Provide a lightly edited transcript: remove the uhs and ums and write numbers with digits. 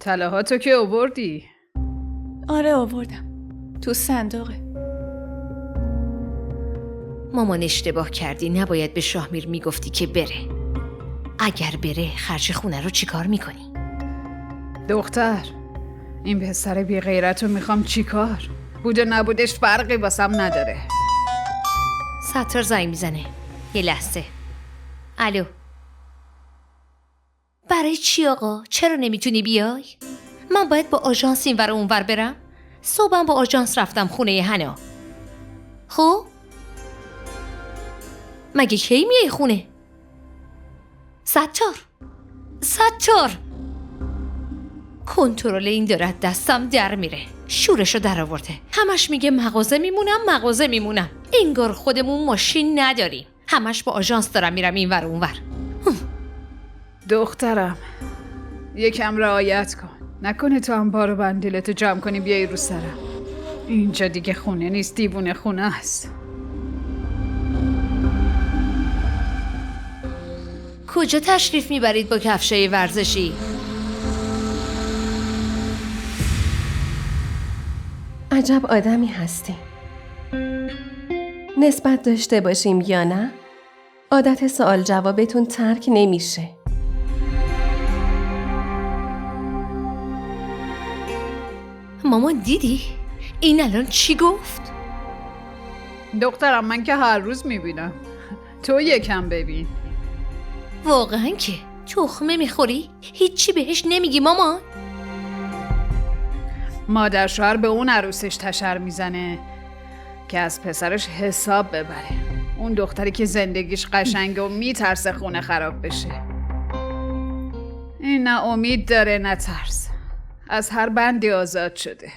طلاهاتو که آوردی؟ آره آوردم. تو صندوقه. مامان اشتباه کردی، نباید به شاهمیر میگفتی که بره. اگر بره خرج خونه رو چیکار میکنی؟ دختر، این پسر بی غیرت رو میخوام چیکار؟ بود و نبودش فرقی واسم نداره. ستار زنگ میزنه. یه لحظه. الو. برای چی آقا؟ چرا نمیتونی بیای؟ من باید با آژانس اینور و اونور برم؟ صبحم با آژانس رفتم خونه حنا. خب؟ مگه کی میای خونه؟ ستار کنترل این دارد دستم در میره. شورشو در آورده. همش میگه مغازه میمونم. انگار خودمون ماشین نداریم. همش با آژانس دارم میرم اینور و اونور. دخترم، یکم رعایت کن. نکنه تو هم بارو بندیلتو جمع کنی بیایی رو سرم. اینجا دیگه خونه نیست، دیوونه خونه است. کجا تشریف میبرید با کفشای ورزشی؟ عجب آدمی هستی. نسبت داشته باشیم یا نه؟ عادت سوال جوابتون ترک نمیشه. مامان دیدی؟ این الان چی گفت؟ دخترم، من که هر روز میبینم. تو یکم ببین. واقعا که تخمه میخوری؟ هیچی بهش نمیگی مامان؟ مادر شوهر به اون عروسش تشر میزنه که از پسرش حساب ببره. اون دختری که زندگیش قشنگه و میترسه خونه خراب بشه. این نه امید داره نه ترس. از هر بندی آزاد شده.